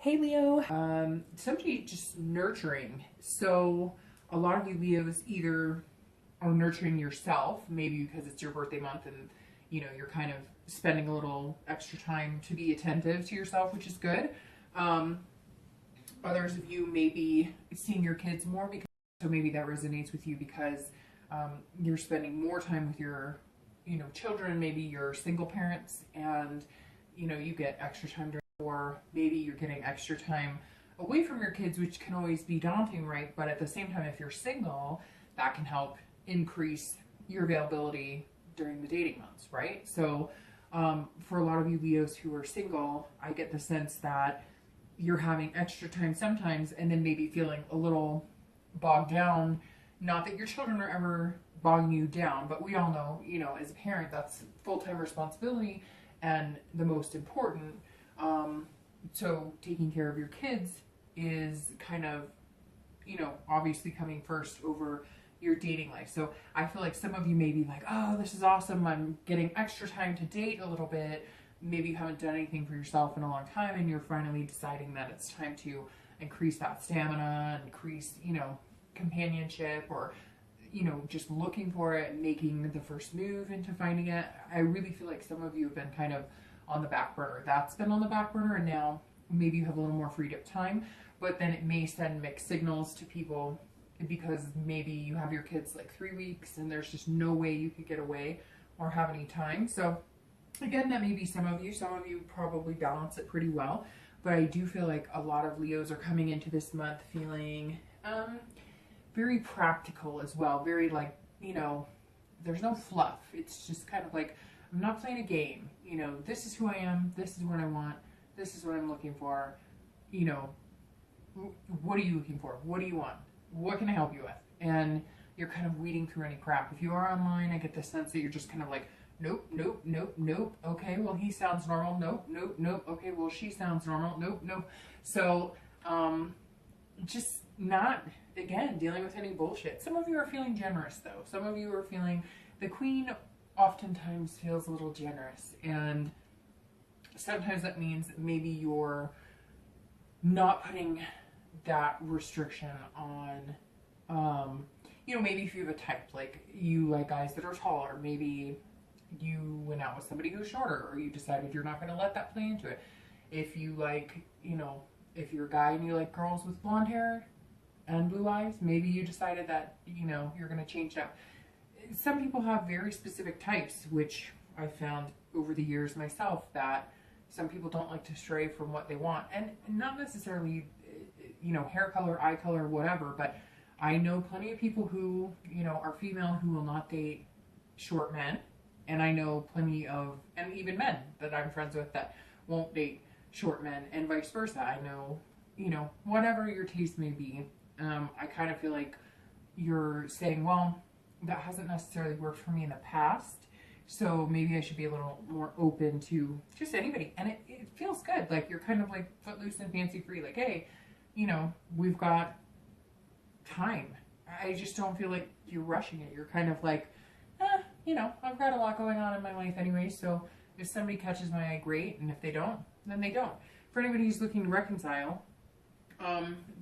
Hey Leo, somebody just nurturing. So a lot of you Leos either are nurturing yourself, maybe because it's your birthday month and you're kind of spending a little extra time to be attentive to yourself, which is good. Um, Others of you may be seeing your kids more because so maybe that resonates with you because you're spending more time with your children. Maybe you're single parents and you get extra time during, or maybe you're getting extra time away from your kids, which can always be daunting, right? But at the same time, if you're single, that can help increase your availability during the dating months, right? So for a lot of you Leos who are single, I get the sense that you're having extra time sometimes and then maybe feeling a little bogged down. Not that your children are ever bogging you down, but we all know, as a parent, that's full-time responsibility and the most important. So taking care of your kids is kind of, obviously coming first over your dating life. So I feel like some of you may be like, oh, this is awesome. I'm getting extra time to date a little bit. Maybe you haven't done anything for yourself in a long time and you're finally deciding that it's time to increase that stamina, increase, companionship, or, just looking for it, making the first move into finding it. I really feel like some of you have been kind of on the back burner. That's been on the back burner, and now maybe you have a little more freed up time, but then it may send mixed signals to people because maybe you have your kids like 3 weeks and there's just no way you could get away or have any time. So again, that may be some of you probably balance it pretty well, but I do feel like a lot of Leos are coming into this month feeling very practical as well. Very like, there's no fluff. It's just kind of like, I'm not playing a game. This is who I am. This is what I want. This is what I'm looking for. What are you looking for? What do you want? What can I help you with? And you're kind of weeding through any crap. If you are online, I get the sense that you're just kind of like, nope, nope, nope, nope. Okay, well, he sounds normal. Nope, nope, nope. Okay, well, she sounds normal. Nope, nope. So, just not, again, dealing with any bullshit. Some of you are feeling generous, though. Some of you are feeling, the queen oftentimes feels a little generous. And sometimes that means maybe you're not putting that restriction on, maybe if you have a type, like you like guys that are taller, maybe you went out with somebody who's shorter, or you decided you're not going to let that play into it. If you like, if you're a guy and you like girls with blonde hair and blue eyes, maybe you decided that, you're going to change that. Some people have very specific types, which I found over the years myself, that some people don't like to stray from what they want. And not necessarily, hair color, eye color, whatever, but I know plenty of people who, are female who will not date short men. And I know plenty of, and even men that I'm friends with that won't date short men, and vice versa. I know, whatever your taste may be, I kind of feel like you're saying, well, that hasn't necessarily worked for me in the past, so maybe I should be a little more open to just anybody. And it feels good. Like you're kind of like footloose and fancy free. Like, hey, we've got time. I just don't feel like you're rushing it. You're kind of like, I've got a lot going on in my life anyway, so if somebody catches my eye, great, and if they don't, then they don't. For anybody who's looking to reconcile,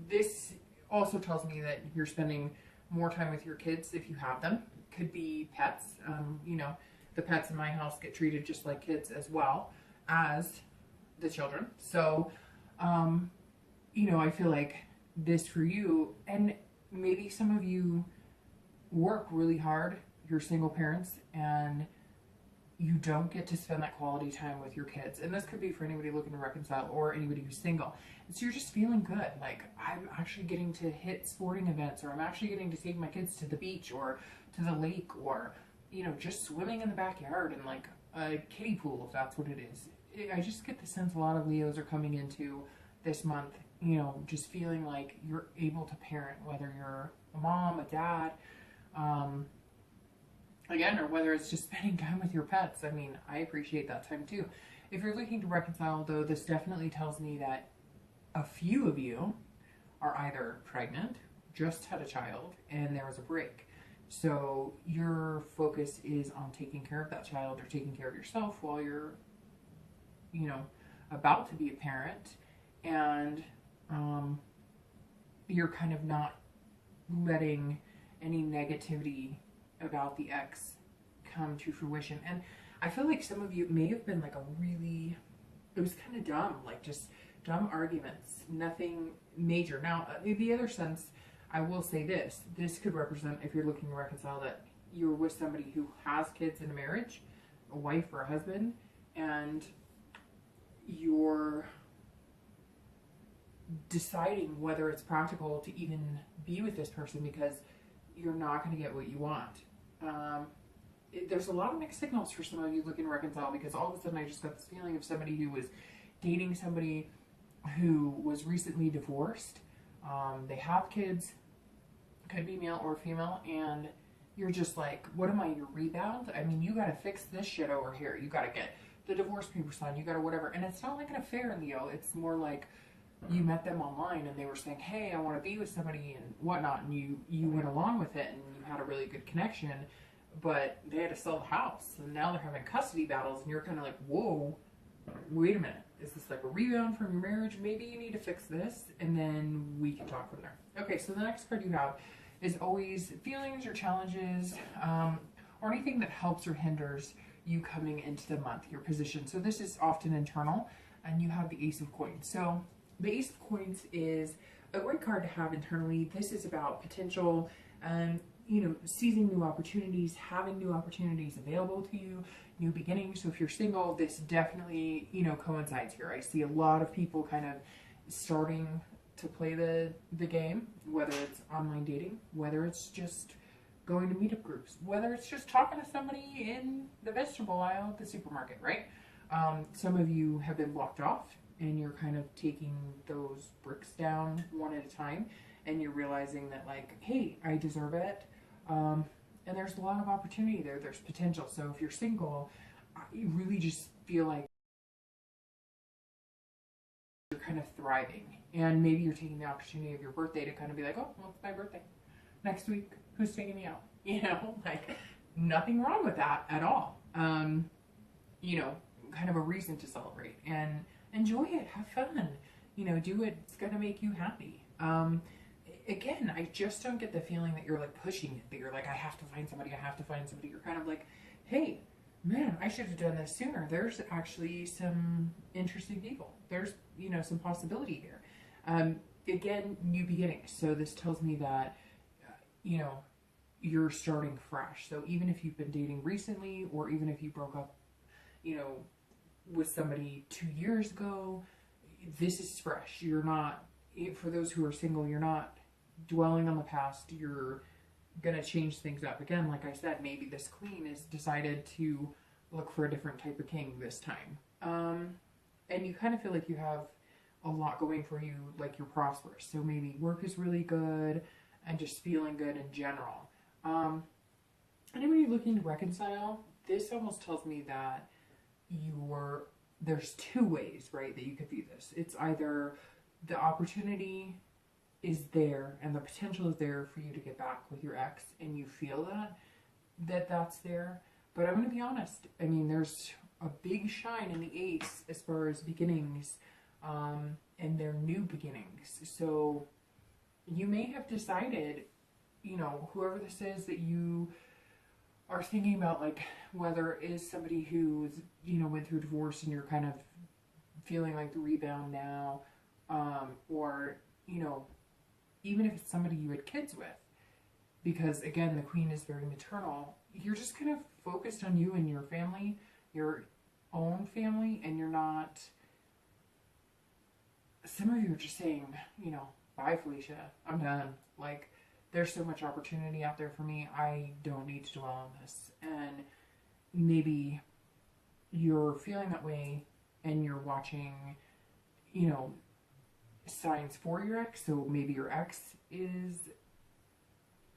this also tells me that you're spending more time with your kids if you have them. Could be pets. The pets in my house get treated just like kids as well as the children. So, I feel like this for you, and maybe some of you work really hard, you're single parents, and you don't get to spend that quality time with your kids. And this could be for anybody looking to reconcile or anybody who's single. And so you're just feeling good. Like, I'm actually getting to hit sporting events, or I'm actually getting to take my kids to the beach or to the lake, or, just swimming in the backyard in like a kiddie pool, if that's what it is. I just get the sense a lot of Leos are coming into this month, just feeling like you're able to parent, whether you're a mom, a dad, again, or whether it's just spending time with your pets. I mean, I appreciate that time too. If you're looking to reconcile, though, this definitely tells me that a few of you are either pregnant, just had a child, and there was a break. So your focus is on taking care of that child or taking care of yourself while you're, about to be a parent. and you're kind of not letting any negativity about the ex come to fruition. And I feel like some of you may have been like it was kind of dumb, like just dumb arguments, nothing major. Now, in the other sense, I will say this could represent, if you're looking to reconcile, that you're with somebody who has kids in a marriage, a wife or a husband, and you're deciding whether it's practical to even be with this person because you're not going to get what you want. There's a lot of mixed signals for some of you looking to reconcile, because all of a sudden I just got this feeling of somebody who was dating somebody who was recently divorced. They have kids, could be male or female, and you're just like, what am I, your rebound? I mean, you got to fix this shit over here. You got to get the divorce papers signed. You got to whatever. And it's not like an affair, Leo. It's more like you met them online and they were saying, hey, I want to be with somebody and whatnot. And you went along with it and you had a really good connection, but they had to sell the house. And now they're having custody battles and you're kind of like, whoa, wait a minute. Is this like a rebound from your marriage? Maybe you need to fix this, and then we can talk from there. Okay, so the next card you have is always feelings or challenges, or anything that helps or hinders you coming into the month, your position. So this is often internal, and you have the Ace of Coins. So the Ace of Coins is a great card to have internally. This is about potential, seizing new opportunities, having new opportunities available to you, new beginnings. So if you're single, this definitely, coincides here. I see a lot of people kind of starting to play the game, whether it's online dating, whether it's just going to meetup groups, whether it's just talking to somebody in the vegetable aisle at the supermarket, right? Some of you have been blocked off and you're kind of taking those bricks down one at a time, and you're realizing that, like, hey, I deserve it. And there's a lot of opportunity there. There's potential. So if you're single, you really just feel like you're kind of thriving. And maybe you're taking the opportunity of your birthday to kind of be like, oh, well, it's my birthday. Next week, who's taking me out? Like, nothing wrong with that at all. Kind of a reason to celebrate and enjoy it. Have fun. Do it. It's going to make you happy. Again, I just don't get the feeling that you're like pushing it, that you're like, I have to find somebody, You're kind of like, hey, man, I should have done this sooner. There's actually some interesting people. There's, some possibility here. Again, new beginnings. So this tells me that, you're starting fresh. So even if you've been dating recently, or even if you broke up, with somebody 2 years ago, this is fresh. You're not, for those who are single, you're not dwelling on the past. You're gonna change things up. Again, like I said, maybe this queen has decided to look for a different type of king this time. And you kind of feel like you have a lot going for you, like you're prosperous. So maybe work is really good and just feeling good in general. Anybody looking to reconcile, this almost tells me that there's two ways, right, that you could view this. It's either the opportunity is there and the potential is there for you to get back with your ex, and you feel that's there. But I'm going to be honest. I mean, there's a big shine in the Ace as far as beginnings, and their new beginnings. So you may have decided, whoever this is that you are thinking about, like, whether it is somebody who's, went through divorce and you're kind of feeling like the rebound now, or, even if it's somebody you had kids with, because again, the queen is very maternal, you're just kind of focused on you and your family, your own family, and you're not, some of you are just saying, bye Felicia, I'm done. Like, there's so much opportunity out there for me, I don't need to dwell on this. And maybe you're feeling that way and you're watching, signs for your ex. So maybe your ex is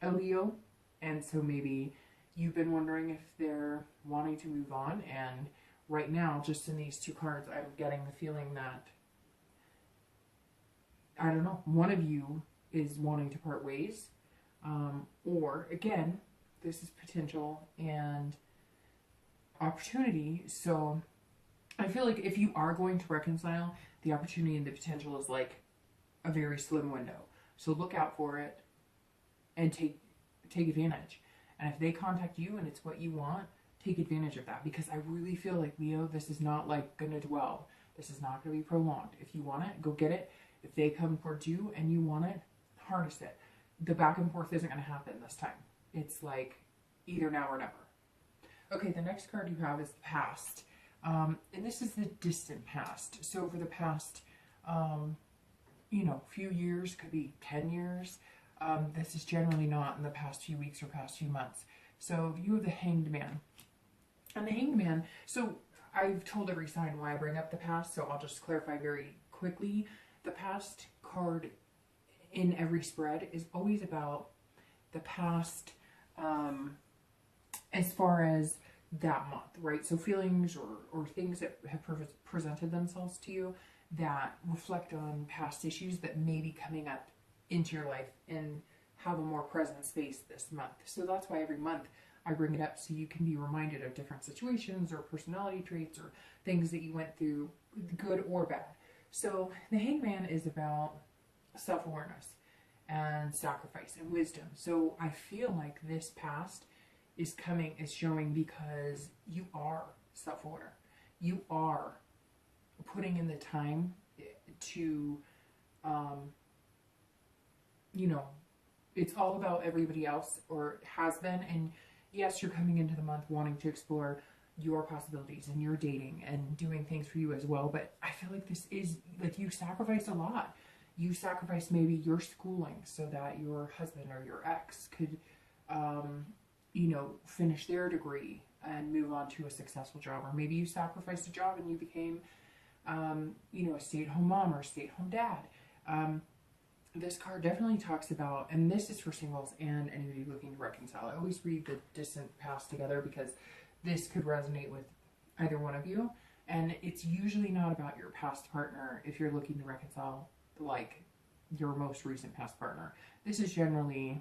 a Leo, and so maybe you've been wondering if they're wanting to move on. And right now, just in these two cards, I'm getting the feeling that, I don't know, one of you is wanting to part ways, or again, this is potential and opportunity. So I feel like if you are going to reconcile, the opportunity and the potential is like a very slim window. So look out for it and take advantage. And if they contact you and it's what you want, take advantage of that, because I really feel like, Leo, this is not like going to dwell. This is not going to be prolonged. If you want it, go get it. If they come towards you and you want it, harness it. The back and forth isn't going to happen this time. It's like either now or never. Okay, the next card you have is the past. And this is the distant past. So for the past, few years, could be 10 years. This is generally not in the past few weeks or past few months. So you have the Hanged Man. And the Hanged Man, so I've told every sign why I bring up the past, so I'll just clarify very quickly. The past card in every spread is always about the past as far as that month, right? So feelings or things that have presented themselves to you that reflect on past issues that may be coming up into your life and have a more present space this month. So that's why every month I bring it up, so you can be reminded of different situations or personality traits or things that you went through, good or bad. So the Hanged Man is about self-awareness and sacrifice and wisdom. So I feel like this past is showing because you are self-aware. You are putting in the time to, it's all about everybody else, or it has been. And yes, you're coming into the month wanting to explore your possibilities and your dating and doing things for you as well. But I feel like this is like you sacrificed a lot. You sacrificed maybe your schooling so that your husband or your ex could, finish their degree and move on to a successful job. Or maybe you sacrificed a job and you became, a stay-at-home mom or a stay-at-home dad. This card definitely talks about, and this is for singles and anybody looking to reconcile. I always read the distant past together because this could resonate with either one of you. And it's usually not about your past partner if you're looking to reconcile, like your most recent past partner. This is generally,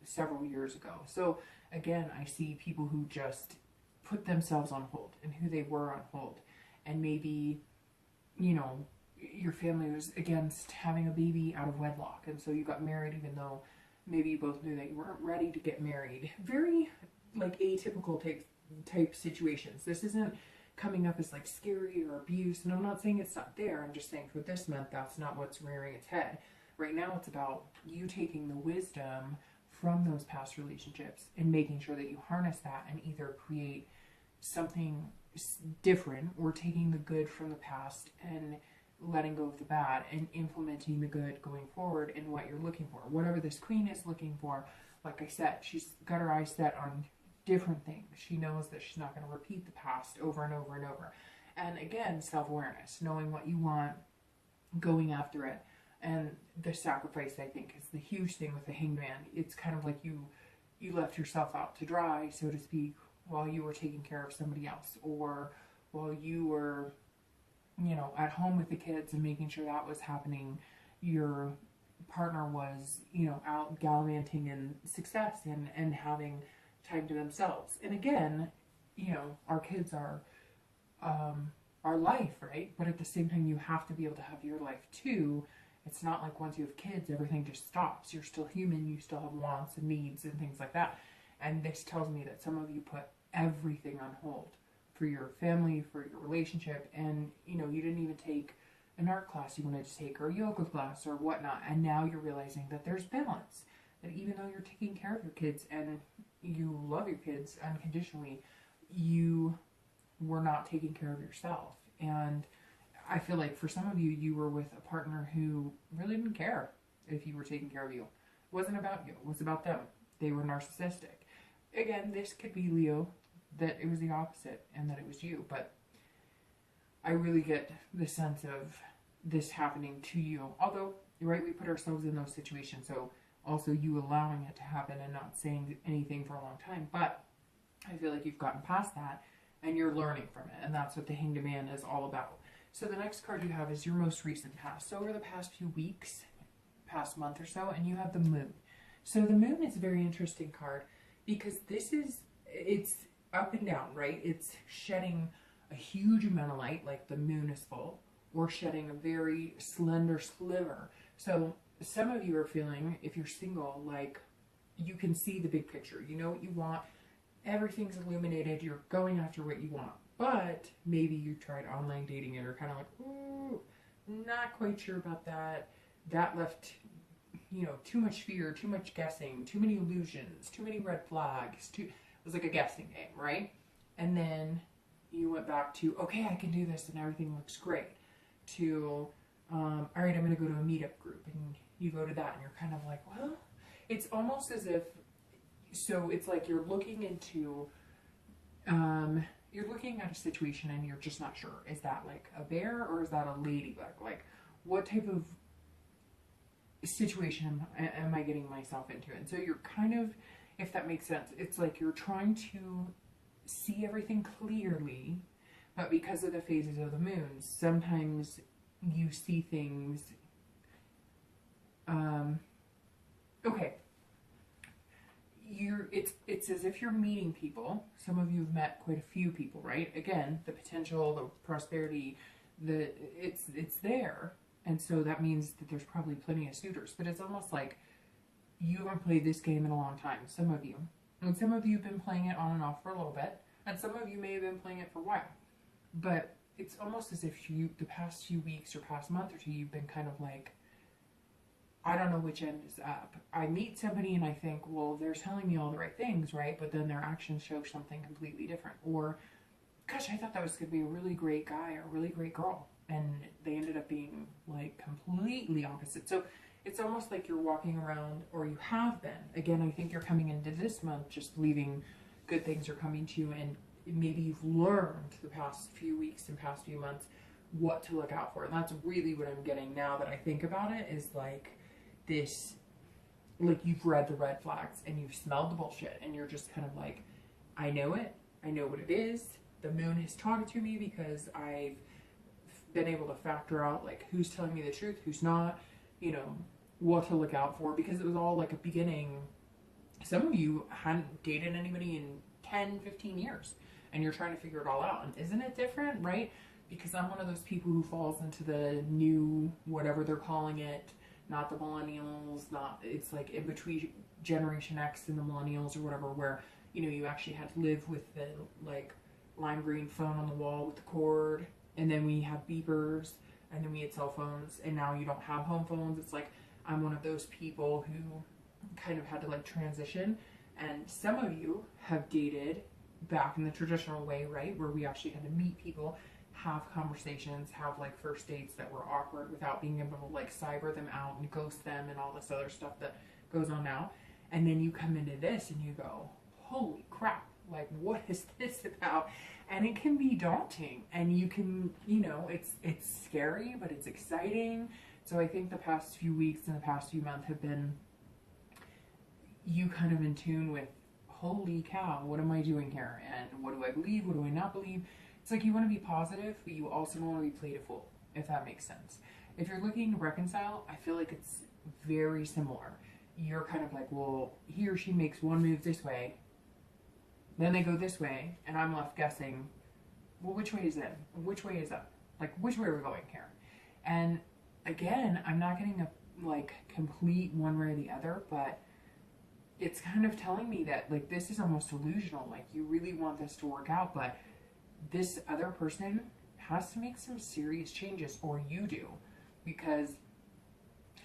several years ago. So again, I see people who just put themselves on hold and who they were on hold. And maybe, your family was against having a baby out of wedlock, and so you got married even though maybe you both knew that you weren't ready to get married. Very like atypical type situations. This isn't coming up as like scary or abuse, and I'm not saying it's not there. I'm just saying for this month that's not what's rearing its head. Right now it's about you taking the wisdom from those past relationships and making sure that you harness that and either create something different, or taking the good from the past and letting go of the bad and implementing the good going forward in what you're looking for. Whatever this queen is looking for, like I said, she's got her eyes set on different things. She knows that she's not going to repeat the past over and over and over. And again, self-awareness, knowing what you want, going after it. And the sacrifice, I think, is the huge thing with the Hanged Man. It's kind of like you left yourself out to dry, so to speak, while you were taking care of somebody else, or while you were at home with the kids and making sure that was happening. Your partner was, out gallivanting in success and having time to themselves. And again, our kids are our life, right? But at the same time, you have to be able to have your life too. It's not like once you have kids, everything just stops. You're still human. You still have wants and needs and things like that. And this tells me that some of you put everything on hold for your family, for your relationship, and you didn't even take an art class you wanted to take, or a yoga class or whatnot, and now you're realizing that there's balance, that even though you're taking care of your kids and you love your kids unconditionally, you were not taking care of yourself. And I feel like for some of you, you were with a partner who really didn't care if you were taking care of you. It wasn't about you, it was about them. They were narcissistic. Again, this could be Leo, that it was the opposite and that it was you, but I really get the sense of this happening to you. Although, right, we put ourselves in those situations, so also you allowing it to happen and not saying anything for a long time. But I feel like you've gotten past that and you're learning from it, and that's what the Hanged Man is all about. So the next card you have is your most recent past. So over the past few weeks, past month or so, and you have the Moon. So the Moon is a very interesting card because it's up and down, right? It's shedding a huge amount of light, like the moon is full, or shedding a very slender sliver. So some of you are feeling, if you're single, like you can see the big picture. You know what you want. Everything's illuminated. You're going after what you want. But maybe you tried online dating and you're kind of like, ooh, not quite sure about that. That left, you know, too much fear, too much guessing, too many illusions, too many red flags. It was like a guessing game, right? And then you went back to, okay, I can do this and everything looks great. To, all right, I'm going to go to a meetup group, and you go to that and you're kind of like, well, it's almost as if, so it's like you're looking into, you're looking at a situation and you're just not sure. Is that like a bear or is that a ladybug? Like, what type of situation am I getting myself into? And so you're kind of, if that makes sense, it's like you're trying to see everything clearly, but because of the phases of the moons, sometimes you see things, okay, it's as if you're meeting people. Some of you have met quite a few people, right? Again, the potential, the prosperity, it's there. And so that means that there's probably plenty of suitors, but it's almost like you haven't played this game in a long time, some of you. And some of you have been playing it on and off for a little bit, and some of you may have been playing it for a while. But it's almost as if the past few weeks or past month or two, you've been kind of like, I don't know which end is up. I meet somebody and I think, well, they're telling me all the right things, right? But then their actions show something completely different. Or, gosh, I thought that was going to be a really great guy or a really great girl, and they ended up being like completely opposite. So it's almost like you're walking around, or you have been. Again, I think you're coming into this month just believing good things are coming to you, and maybe you've learned the past few weeks and past few months what to look out for. And that's really what I'm getting now that I think about it, is like this, like you've read the red flags and you've smelled the bullshit, and you're just kind of like, I know it. I know what it is. The moon has talked to me because I've been able to factor out like who's telling me the truth, who's not, you know, what to look out for, because it was all like a beginning. Some of you hadn't dated anybody in 10, 15 years, and you're trying to figure it all out. And isn't it different, right? Because I'm one of those people who falls into the new, whatever they're calling it, not the millennials, not, it's like in between Generation X and the millennials or whatever, where, you know, you actually had to live with the like lime green phone on the wall with the cord, and then we have beepers, and then we had cell phones, and now you don't have home phones. It's like, I'm one of those people who kind of had to like transition. And some of you have dated back in the traditional way, right? Where we actually had to meet people, have conversations, have like first dates that were awkward without being able to like cyber them out and ghost them and all this other stuff that goes on now. And then you come into this and you go, holy crap, like what is this about? And it can be daunting, and you can, you know, it's scary, but it's exciting. So I think the past few weeks and the past few months have been you kind of in tune with, holy cow, what am I doing here? And what do I believe? What do I not believe? It's like you want to be positive, but you also don't want to be played a fool, if that makes sense. If you're looking to reconcile, I feel like it's very similar. You're kind of like, well, he or she makes one move this way, then they go this way, and I'm left guessing, well, which way is in? Which way is up? Like, which way are we going here? And again, I'm not getting a like complete one way or the other, but it's kind of telling me that like this is almost illusional. Like you really want this to work out, but this other person has to make some serious changes, or you do. Because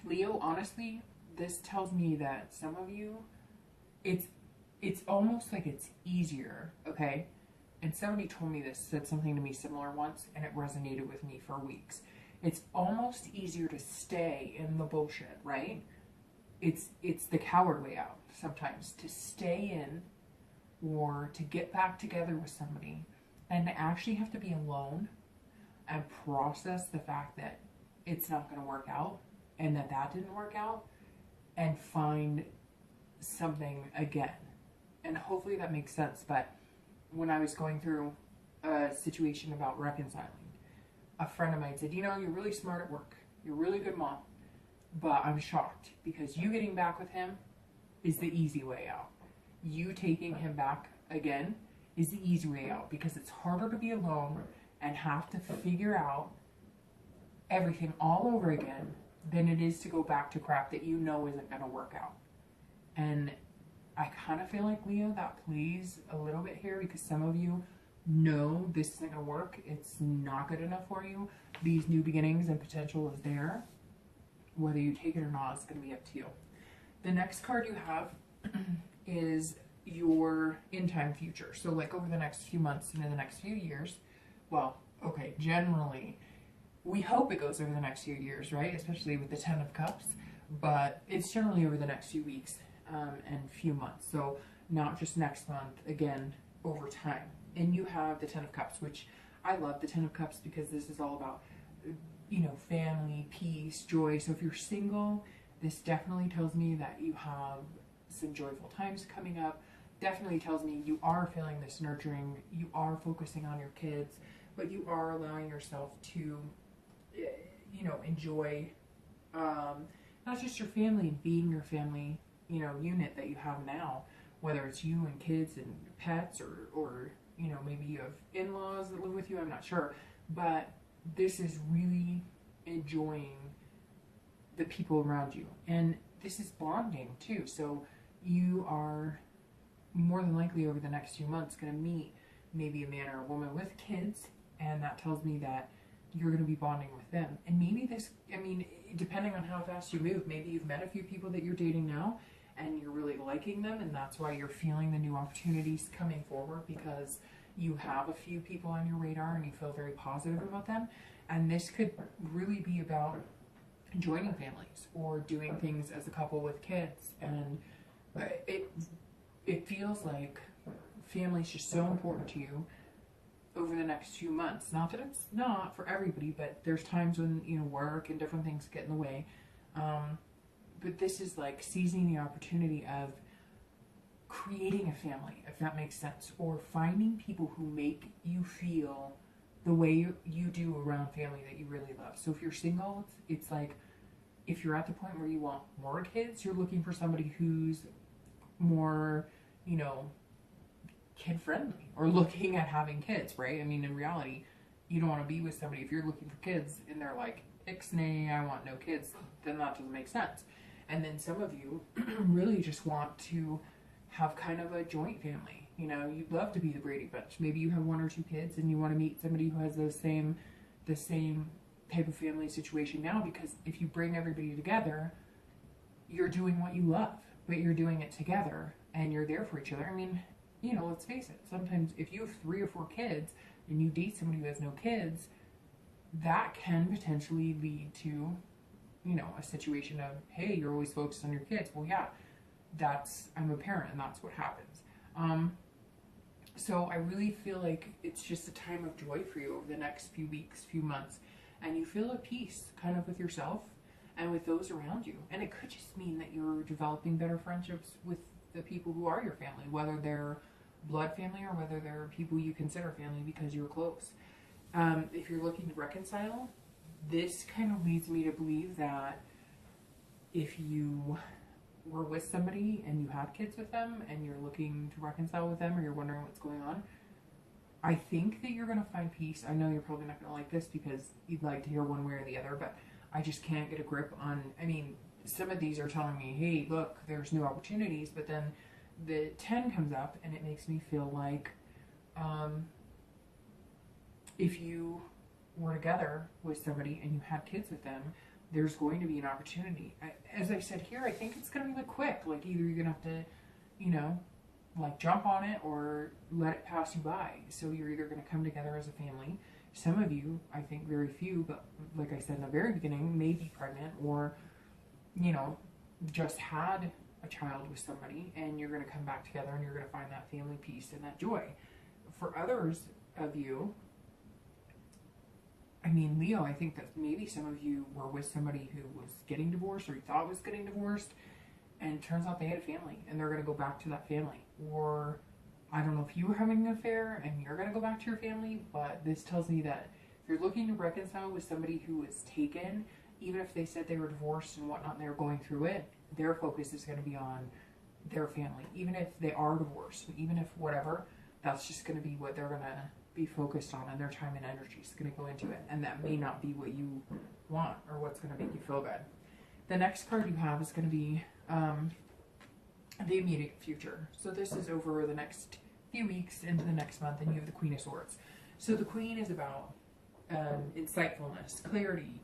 Leo, honestly, this tells me that some of you, it's almost like it's easier, okay? And somebody told me this, said something to me similar once, and it resonated with me for weeks. It's almost easier to stay in the bullshit, right? It's the coward way out sometimes, to stay in or to get back together with somebody and to actually have to be alone and process the fact that it's not going to work out and that didn't work out, and find something again. And hopefully that makes sense. But when I was going through a situation about reconciling, a friend of mine said, you know, you're really smart at work. You're a really good mom. But I'm shocked because you getting back with him is the easy way out. You taking him back again is the easy way out, because it's harder to be alone and have to figure out everything all over again than it is to go back to crap that you know isn't going to work out. And I kind of feel like, Leo, that plays a little bit here, because some of you know this isn't going to work. It's not good enough for you. These new beginnings and potential is there. Whether you take it or not, it's going to be up to you. The next card you have is your in-time future. So like over the next few months and in the next few years, well, okay, generally, we hope it goes over the next few years, right? Especially with the 10 of Cups, but it's generally over the next few weeks and few months. So not just next month, again, over time. And you have the 10 of Cups, which I love the 10 of Cups because this is all about, you know, family, peace, joy. So if you're single, this definitely tells me that you have some joyful times coming up. Definitely tells me you are feeling this nurturing, you are focusing on your kids, but you are allowing yourself to, you know, enjoy not just your family, being your family, you know, unit that you have now, whether it's you and kids and pets, or you know, maybe you have in-laws that live with you, I'm not sure, but this is really enjoying the people around you. And this is bonding too. So you are more than likely over the next few months going to meet maybe a man or a woman with kids, and that tells me that you're going to be bonding with them. And maybe this, I mean, depending on how fast you move, maybe you've met a few people that you're dating now and you're really liking them, and that's why you're feeling the new opportunities coming forward, because you have a few people on your radar and you feel very positive about them. And this could really be about joining families or doing things as a couple with kids. And it feels like family's just so important to you over the next few months. Not that it's not for everybody, but there's times when, you know, work and different things get in the way. But this is like seizing the opportunity of creating a family, if that makes sense, or finding people who make you feel the way you do around family that you really love. So if you're single, it's like, if you're at the point where you want more kids, you're looking for somebody who's more, you know, kid friendly, or looking at having kids, right? I mean, in reality, you don't want to be with somebody if you're looking for kids and they're like, ixnay, I want no kids, then that doesn't make sense. And then some of you really just want to have kind of a joint family. You know, you'd love to be the Brady Bunch. Maybe you have one or two kids and you want to meet somebody who has the same type of family situation now, because if you bring everybody together, you're doing what you love, but you're doing it together and you're there for each other. I mean, you know, let's face it, sometimes if you have 3 or 4 kids and you date somebody who has no kids, that can potentially lead to, you know, a situation of, hey, you're always focused on your kids. Well, yeah, I'm a parent and that's what happens. So I really feel like it's just a time of joy for you over the next few weeks, few months, and you feel at peace kind of with yourself and with those around you. And it could just mean that you're developing better friendships with the people who are your family, whether they're blood family or whether they're people you consider family because you're close. If you're looking to reconcile, this kind of leads me to believe that if you were with somebody and you had kids with them and you're looking to reconcile with them, or you're wondering what's going on, I think that you're going to find peace. I know you're probably not going to like this because you'd like to hear one way or the other, but I just can't get a grip on, I mean, some of these are telling me, hey, look, there's new opportunities, but then the 10 comes up and it makes me feel like if you were together with somebody and you had kids with them, there's going to be an opportunity. As I said here, I think it's going to be like quick. Like either you're going to have to, you know, like jump on it or let it pass you by. So you're either going to come together as a family. Some of you, I think very few, but like I said in the very beginning, may be pregnant or, you know, just had a child with somebody, and you're going to come back together and you're going to find that family peace and that joy. For others of you, I mean, Leo, I think that maybe some of you were with somebody who was getting divorced or you thought was getting divorced, and it turns out they had a family and they're going to go back to that family. Or I don't know if you were having an affair and you're going to go back to your family, but this tells me that if you're looking to reconcile with somebody who was taken, even if they said they were divorced and whatnot and they were going through it, their focus is going to be on their family. Even if they are divorced, even if whatever, that's just going to be what they're going to be focused on, and their time and energy is going to go into it, and that may not be what you want or what's going to make you feel good. The next card you have is going to be the immediate future. So this is over the next few weeks into the next month, and you have the Queen of Swords. So the Queen is about insightfulness, clarity,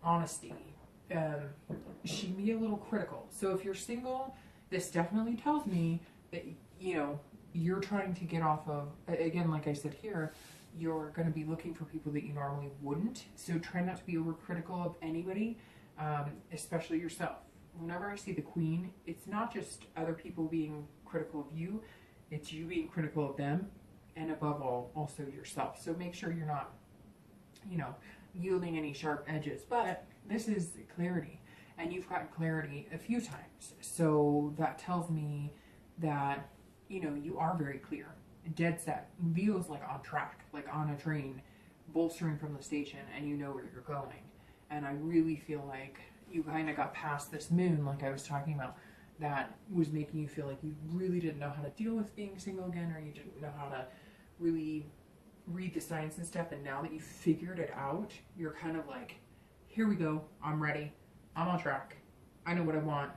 honesty. She can be a little critical. So if you're single, this definitely tells me that, you know, you're trying to get off of, again, like I said here, you're going to be looking for people that you normally wouldn't. So try not to be overcritical of anybody, especially yourself. Whenever I see the Queen, it's not just other people being critical of you, it's you being critical of them, and above all, also yourself. So make sure you're not, you know, yielding any sharp edges. But this is clarity, and you've gotten clarity a few times. So that tells me that, you know, you are very clear, dead set. Leo's like on track, like on a train, bolstering from the station, and you know where you're going. And I really feel like you kind of got past this moon, like I was talking about, that was making you feel like you really didn't know how to deal with being single again, or you didn't know how to really read the signs and stuff. And now that you figured it out, you're kind of like, here we go, I'm ready, I'm on track, I know what I want,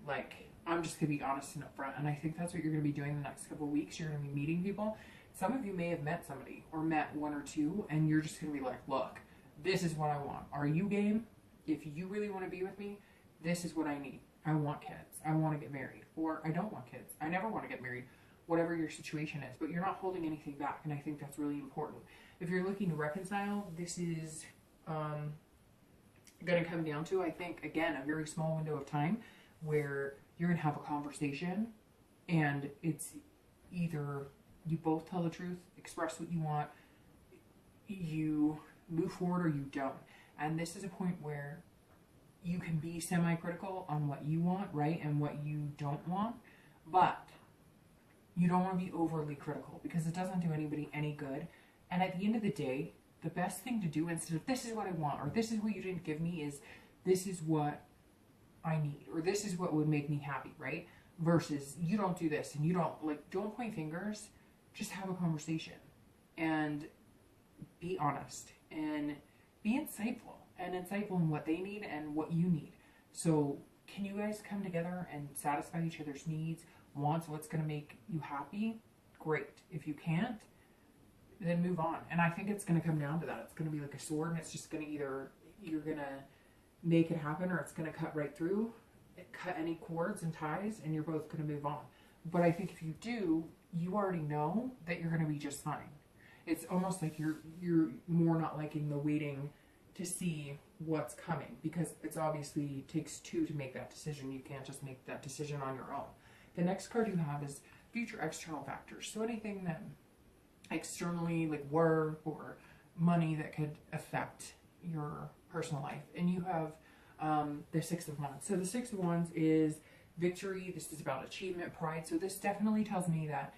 like, I'm just going to be honest and upfront. And I think that's what you're going to be doing the next couple of weeks. You're going to be meeting people. Some of you may have met somebody or met one or two, and you're just going to be like, look, this is what I want. Are you game? If you really want to be with me, this is what I need. I want kids. I want to get married. Or I don't want kids. I never want to get married. Whatever your situation is. But you're not holding anything back, and I think that's really important. If you're looking to reconcile, this is going to come down to, I think, again, a very small window of time where you're going to have a conversation, and it's either you both tell the truth, express what you want, you move forward, or you don't. And this is a point where you can be semi-critical on what you want, right, and what you don't want, but you don't want to be overly critical, because it doesn't do anybody any good. And at the end of the day, the best thing to do, instead of this is what I want, or this is what you didn't give me, is this is what I need, or this is what would make me happy, right? Versus you don't do this, and you don't, like, don't point fingers, just have a conversation and be honest and be insightful in what they need and what you need. So can you guys come together and satisfy each other's needs, wants, what's going to make you happy? Great. If you can't, then move on. And I think it's going to come down to that. It's going to be like a sword, and it's just going to either, you're going to make it happen, or it's going to cut right through, cut any cords and ties, and you're both going to move on. But I think if you do, you already know that you're going to be just fine. It's almost like you're more not liking the waiting to see what's coming, because it's obviously takes two to make that decision. You can't just make that decision on your own. The next card you have is future external factors. So anything that externally, like work or money, that could affect your personal life. And you have the Six of Wands. So the Six of Wands is victory. This is about achievement, pride. So this definitely tells me that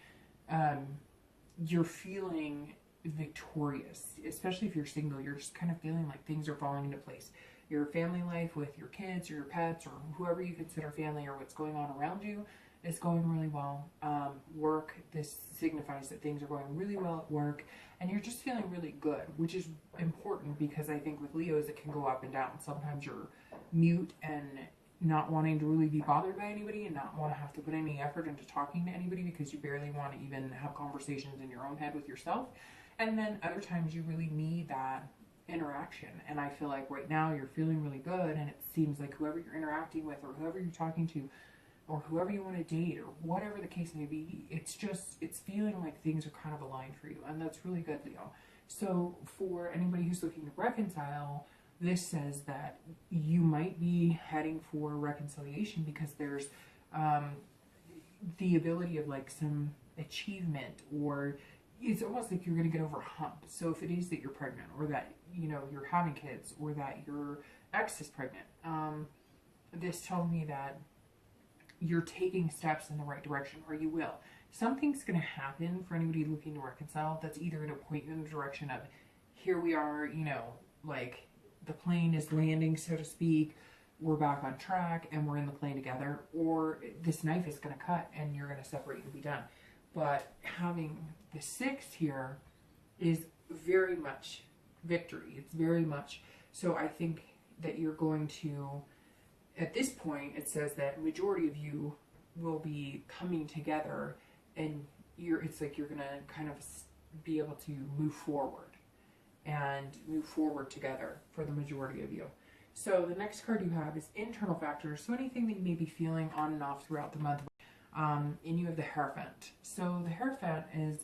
you're feeling victorious, especially if you're single. You're just kind of feeling like things are falling into place. Your family life with your kids or your pets or whoever you consider family, or what's going on around you, is going really well. Work, this signifies that things are going really well at work, and you're just feeling really good, which is important, because I think with Leos it can go up and down. Sometimes you're mute and not wanting to really be bothered by anybody, and not want to have to put any effort into talking to anybody, because you barely want to even have conversations in your own head with yourself. And then other times you really need that interaction. And I feel like right now you're feeling really good, and it seems like whoever you're interacting with, or whoever you're talking to, or whoever you want to date, or whatever the case may be, it's feeling like things are kind of aligned for you. And that's really good, Leo. So for anybody who's looking to reconcile, this says that you might be heading for reconciliation, because there's the ability of like some achievement, or it's almost like you're going to get over a hump. So if it is that you're pregnant, or that, you know, you're having kids, or that your ex is pregnant, this tells me that you're taking steps in the right direction, or you will. Something's going to happen for anybody looking to reconcile that's either going to point you in the direction of, here we are, you know, like the plane is landing, so to speak, we're back on track and we're in the plane together, or this knife is going to cut and you're going to separate and be done. But having the 6 here is very much victory. It's very much, so I think that you're going to, at this point, it says that majority of you will be coming together, and it's like you're going to kind of be able to move forward together for the majority of you. So the next card you have is internal factors. So anything that you may be feeling on and off throughout the month. And you have the Hierophant. So the Hierophant is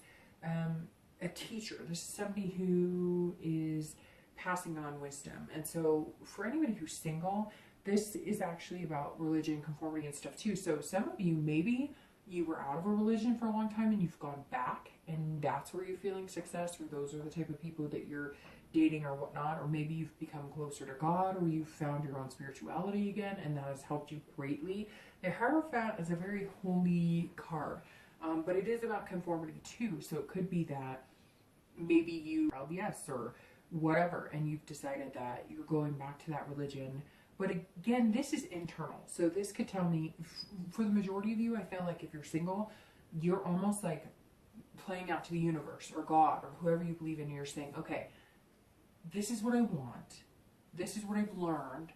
a teacher. This is somebody who is passing on wisdom. And so for anybody who's single, this is actually about religion, conformity, and stuff too. So some of you, maybe you were out of a religion for a long time and you've gone back, and that's where you're feeling success, or those are the type of people that you're dating or whatnot, or maybe you've become closer to God, or you've found your own spirituality again, and that has helped you greatly. The Hierophant is a very holy card, but it is about conformity too. So it could be that maybe you LDS or whatever, and you've decided that you're going back to that religion. But again, this is internal. So this could tell me, for the majority of you, I feel like if you're single, you're almost like playing out to the universe or God or whoever you believe in, and you're saying, okay, this is what I want. This is what I've learned.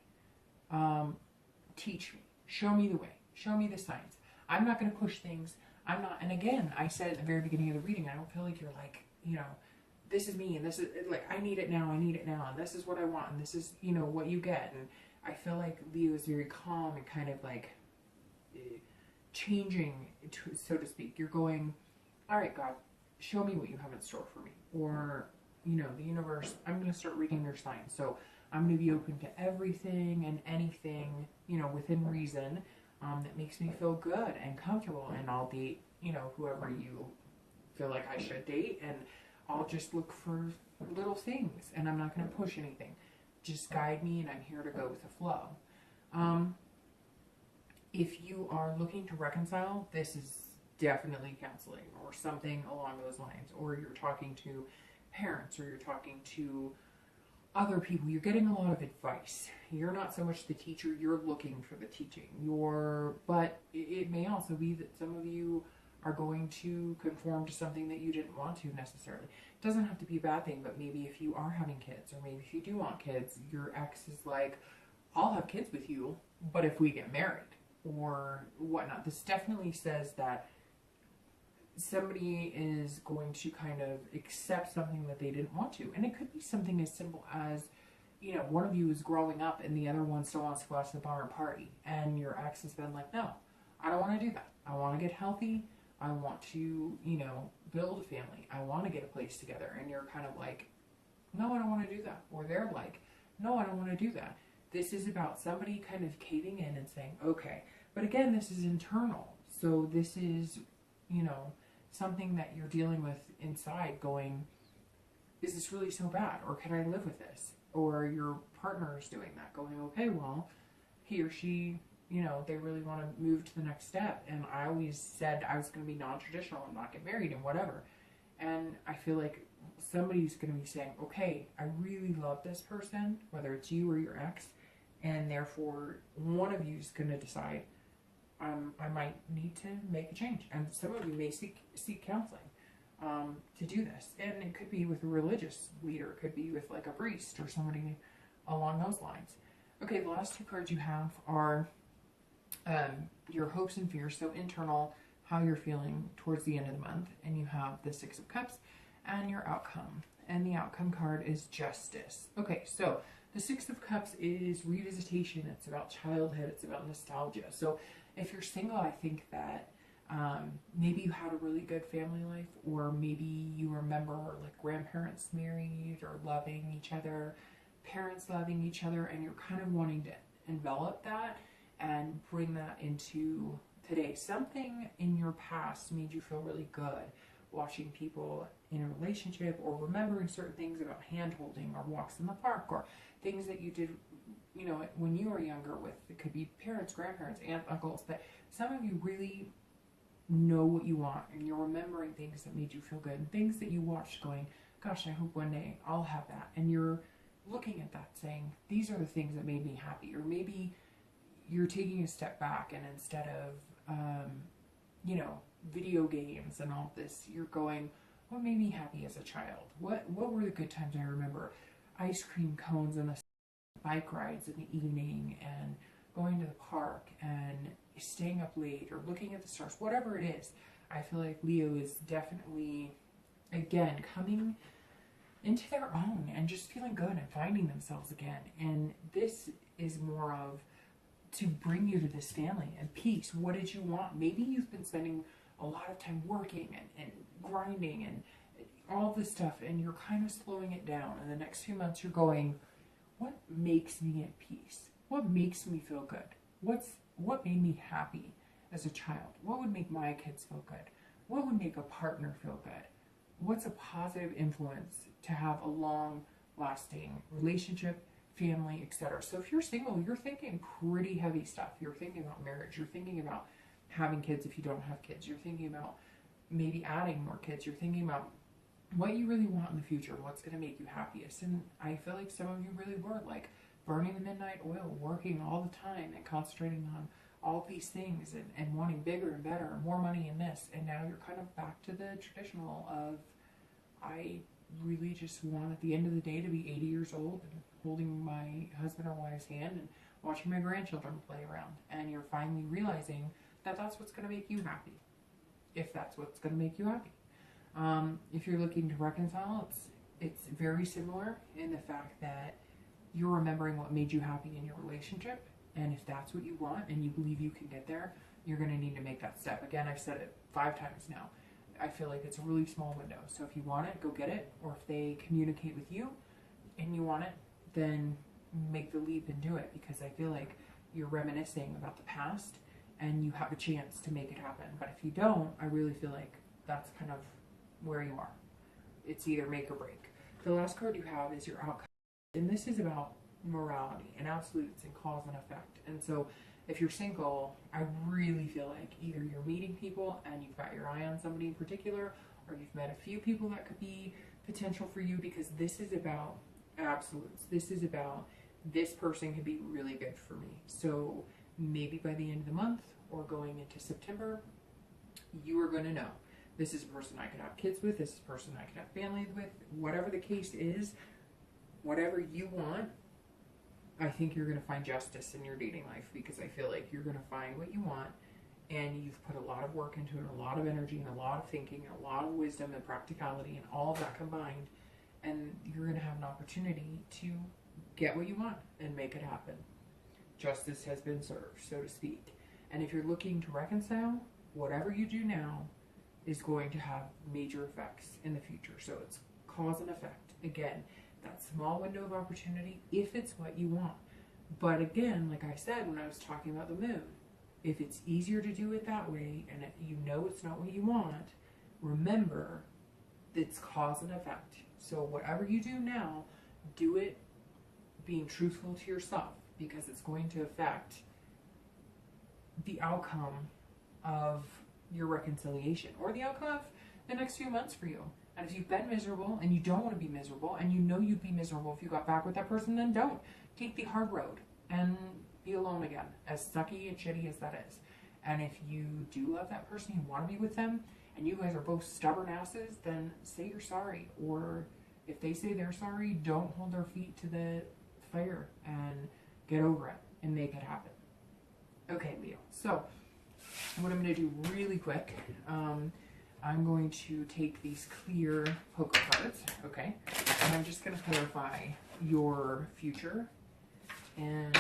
Teach me. Show me the way. Show me the signs. I'm not going to push things. I'm not. And again, I said at the very beginning of the reading, I don't feel like you're like, you know, this is me and this is like, I need it now. I need it now. And this is what I want. And this is, you know, what you get. And I feel like Leo is very calm and kind of like changing, so to speak. You're going, all right, God, show me what you have in store for me. Or, you know, the universe, I'm going to start reading their signs. So I'm going to be open to everything and anything, you know, within reason, that makes me feel good and comfortable. And I'll date, you know, whoever you feel like I should date. And I'll just look for little things. And I'm not going to push anything. Just guide me, and I'm here to go with the flow. If you are looking to reconcile, this is definitely counseling or something along those lines. Or you're talking to parents, or you're talking to other people. You're getting a lot of advice. You're not so much the teacher, you're looking for the teaching. But it may also be that some of you are going to conform to something that you didn't want to necessarily. It doesn't have to be a bad thing, but maybe if you are having kids, or maybe if you do want kids, your ex is like, I'll have kids with you, but if we get married or whatnot. This definitely says that somebody is going to kind of accept something that they didn't want to. And it could be something as simple as, you know, one of you is growing up and the other one still wants to go out to the bar and party. And your ex has been like, no, I don't want to do that. I want to get healthy. I want to, you know, build a family. I want to get a place together. And you're kind of like, no, I don't want to do that. Or they're like, no, I don't want to do that. This is about somebody kind of caving in and saying, okay. But again, this is internal. So this is, you know, something that you're dealing with inside going, is this really so bad? Or can I live with this? Or your partner is doing that, going, okay, well, he or she, you know, they really want to move to the next step. And I always said I was going to be non-traditional and not get married and whatever. And I feel like somebody's going to be saying, okay, I really love this person, whether it's you or your ex, and therefore one of you is going to decide, I might need to make a change. And some of you may seek counseling to do this. And it could be with a religious leader. It could be with like a priest or somebody along those lines. Okay, the last two cards you have are your hopes and fears. So internal, how you're feeling towards the end of the month. And you have the Six of Cups and your outcome. And the outcome card is Justice. Okay, so the Six of Cups is revisitation. It's about childhood. It's about nostalgia. So if you're single, I think that maybe you had a really good family life, or maybe you remember like grandparents married or loving each other, parents loving each other, and you're kind of wanting to envelop that and bring that into today. Something in your past made you feel really good watching people in a relationship, or remembering certain things about hand holding or walks in the park, or things that you did, you know, when you were younger with, it could be parents, grandparents, aunts, uncles, that some of you really know what you want, and you're remembering things that made you feel good, and things that you watched going, gosh, I hope one day I'll have that. And you're looking at that saying, these are the things that made me happy. Or maybe you're taking a step back, and instead of, you know, video games and all this, you're going, what made me happy as a child? What were the good times I remember? Ice cream cones and the bike rides in the evening, and going to the park and staying up late or looking at the stars, whatever it is. I feel like Leo is definitely, again, coming into their own and just feeling good and finding themselves again. And this is more of to bring you to this family and peace. What did you want? Maybe you've been spending a lot of time working and grinding and all this stuff, and you're kind of slowing it down. And the next few months you're going, what makes me at peace? What makes me feel good? What made me happy as a child? What would make my kids feel good? What would make a partner feel good? What's a positive influence to have a long-lasting relationship, family, etc.? So if you're single, you're thinking pretty heavy stuff. You're thinking about marriage. You're thinking about having kids if you don't have kids. You're thinking about maybe adding more kids. You're thinking about what you really want in the future, what's going to make you happiest. And I feel like some of you really were like burning the midnight oil, working all the time and concentrating on all these things and wanting bigger and better and more money in this. And now you're kind of back to the traditional of, I really just want at the end of the day to be 80 years old and holding my husband or wife's hand and watching my grandchildren play around. And you're finally realizing that that's what's going to make you happy, if that's what's going to make you happy. If you're looking to reconcile, it's very similar in the fact that you're remembering what made you happy in your relationship. And if that's what you want and you believe you can get there, you're going to need to make that step. Again, I've said it 5 times now. I feel like it's a really small window. So if you want it, go get it. Or if they communicate with you and you want it, then make the leap and do it. Because I feel like you're reminiscing about the past and you have a chance to make it happen. But if you don't, I really feel like that's kind of where you are. It's either make or break. The last card you have is your outcome. And this is about morality and absolutes and cause and effect. And so if you're single, I really feel like either you're meeting people and you've got your eye on somebody in particular, or you've met a few people that could be potential for you, because this is about absolutes. This is about this person could be really good for me. So maybe by the end of the month or going into September, you are going to know. This is a person I could have kids with. This is a person I could have family with. Whatever the case is, whatever you want, I think you're going to find justice in your dating life, because I feel like you're going to find what you want, and you've put a lot of work into it, a lot of energy and a lot of thinking, and a lot of wisdom and practicality and all of that combined, and you're going to have an opportunity to get what you want and make it happen. Justice has been served, so to speak. And if you're looking to reconcile, whatever you do now is going to have major effects in the future. So it's cause and effect. Again, that small window of opportunity, if it's what you want. But again, like I said when I was talking about the moon, if it's easier to do it that way and you know it's not what you want, remember it's cause and effect. So whatever you do now, do it being truthful to yourself, because it's going to affect the outcome of your reconciliation or the outcome of the next few months for you. And if you've been miserable and you don't want to be miserable, and you know you'd be miserable if you got back with that person, then don't. Take the hard road and be alone again, as sucky and shitty as that is. And if you do love that person, you want to be with them, and you guys are both stubborn asses, then say you're sorry. Or if they say they're sorry, don't hold their feet to the fire and get over it and make it happen. Okay, Leo. So what I'm going to do really quick, I'm going to take these clear poker cards, okay, and I'm just going to clarify your future and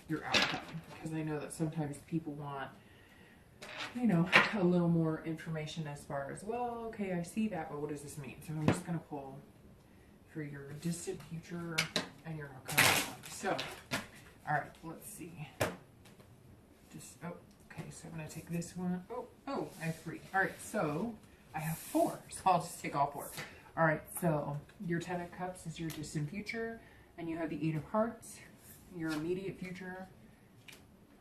your outcome, because I know that sometimes people want, you know, a little more information as far as, well, okay, I see that, but what does this mean? So I'm just going to pull for your distant future and your outcome. So, all right, let's see. Just, oh. Okay, so I'm going to take this one. Oh, I have 3. All right, so I have 4, so I'll just take all 4. All right, so your 10 of Cups is your distant future, and you have the 8 of Hearts, your immediate future.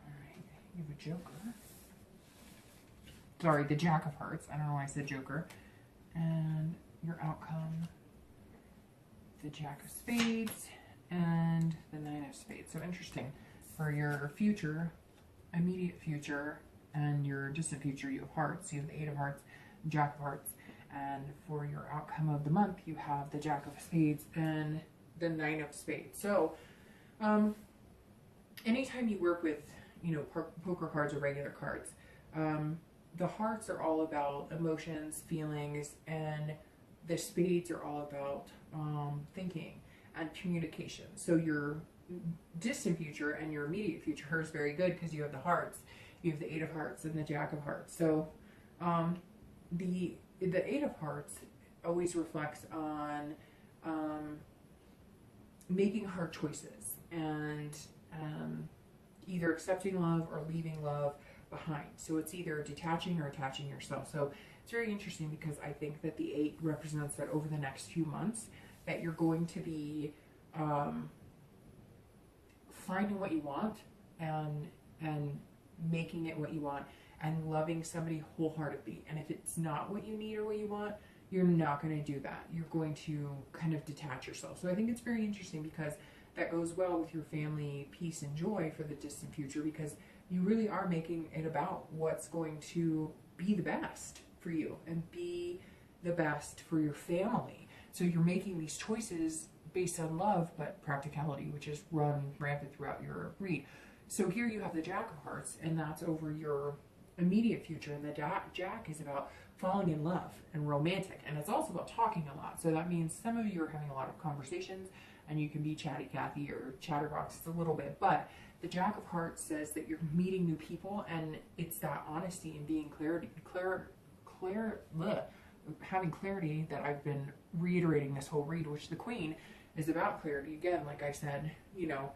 All right, you have a Joker. Sorry, the Jack of Hearts. I don't know why I said Joker. And your outcome, the Jack of Spades, and the 9 of Spades. So interesting. For your future, immediate future, and your distant future, you have Hearts. You have the 8 of Hearts, Jack of Hearts, And for your outcome of the month, you have the Jack of Spades and the Nine of Spades. So anytime you work with, you know, poker cards or regular cards, the hearts are all about emotions, feelings, and the spades are all about thinking and communication. So your distant future and your immediate future is very good because you have the hearts. You have the Eight of Hearts and the Jack of Hearts. So the Eight of Hearts always reflects on making hard choices and either accepting love or leaving love behind. So it's either detaching or attaching yourself. So it's very interesting because I think that the 8 represents that over the next few months that you're going to be finding what you want and making it what you want and loving somebody wholeheartedly. And if it's not what you need or what you want, you're not going to do that. You're going to kind of detach yourself. So I think it's very interesting because that goes well with your family peace and joy for the distant future, because you really are making it about what's going to be the best for you and be the best for your family. So you're making these choices based on love, but practicality, which is run rampant throughout your read. So here you have the Jack of Hearts, and that's over your immediate future. And the Jack is about falling in love and romantic. And it's also about talking a lot. So that means some of you are having a lot of conversations, and you can be chatty Cathy or chatterbox a little bit. But the Jack of Hearts says that you're meeting new people, and it's that honesty and being having clarity that I've been reiterating this whole read, which the Queen is about clarity. Again, like I said, you know,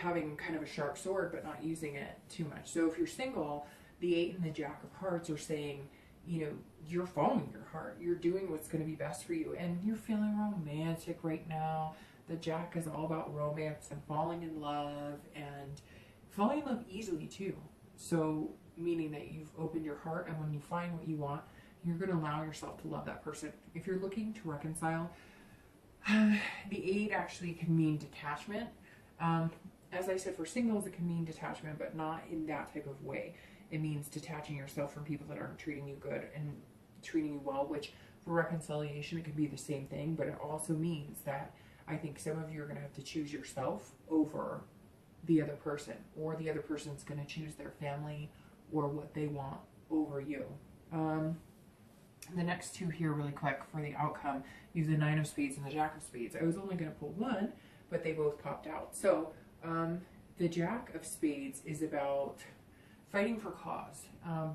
having kind of a sharp sword, but not using it too much. So if you're single, the 8 and the Jack of Hearts are saying, you know, you're following your heart. You're doing what's going to be best for you. And you're feeling romantic right now. The Jack is all about romance and falling in love easily too. So meaning that you've opened your heart, and when you find what you want, you're going to allow yourself to love that person. If you're looking to reconcile, the 8 actually can mean detachment. As I said, for singles, it can mean detachment, but not in that type of way. It means detaching yourself from people that aren't treating you good and treating you well, which for reconciliation, it could be the same thing, but it also means that I think some of you are going to have to choose yourself over the other person, or the other person's going to choose their family or what they want over you. The next two here really quick for the outcome, you have the Nine of Spades and the Jack of Spades. I was only going to pull one, but they both popped out. So the Jack of Spades is about fighting for cause,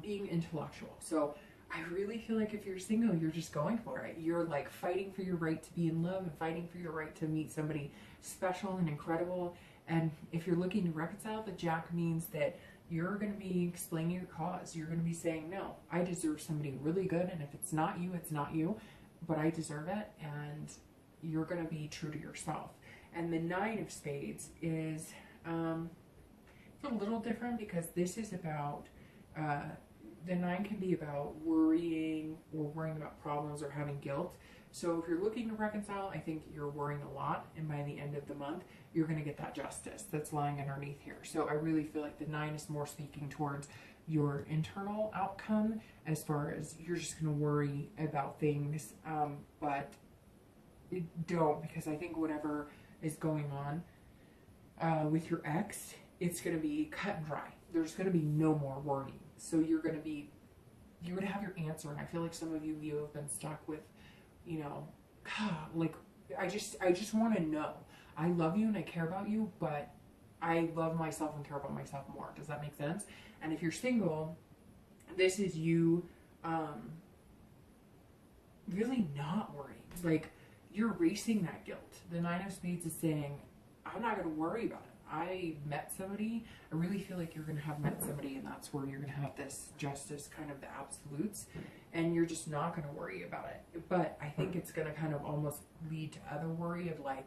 being intellectual. So I really feel like if you're single, you're just going for it. You're like fighting for your right to be in love and fighting for your right to meet somebody special and incredible. And if you're looking to reconcile, the Jack means that you're going to be explaining your cause. You're going to be saying, no, I deserve somebody really good. And if it's not you, it's not you, but I deserve it. And you're going to be true to yourself. And the Nine of Spades is it's a little different because this is about, the 9 can be about worrying or worrying about problems or having guilt. So if you're looking to reconcile, I think you're worrying a lot, and by the end of the month, you're going to get that justice that's lying underneath here. So I really feel like the 9 is more speaking towards your internal outcome, as far as you're just going to worry about things, but don't, because I think whatever is going on with your ex, it's going to be cut and dry. There's going to be no more worrying. So you're going to have your answer. And I feel like some of you have been stuck with, you know, like, I just want to know. I love you and I care about you, but I love myself and care about myself more. Does that make sense? And if you're single, this is you really not worrying. Like, you're erasing that guilt. The Nine of Spades is saying, I'm not going to worry about it. I met somebody. I really feel like you're going to have met somebody, and that's where you're going to have this justice, kind of the absolutes, and you're just not going to worry about it. But I think it's going to kind of almost lead to other worry of like,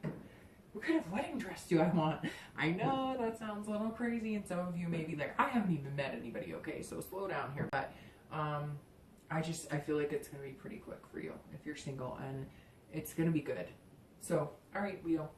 what kind of wedding dress do I want? I know that sounds a little crazy, and some of you may be like, I haven't even met anybody, okay, so slow down here. But I feel like it's going to be pretty quick for you if you're single, and it's going to be good. So, all right, Leo,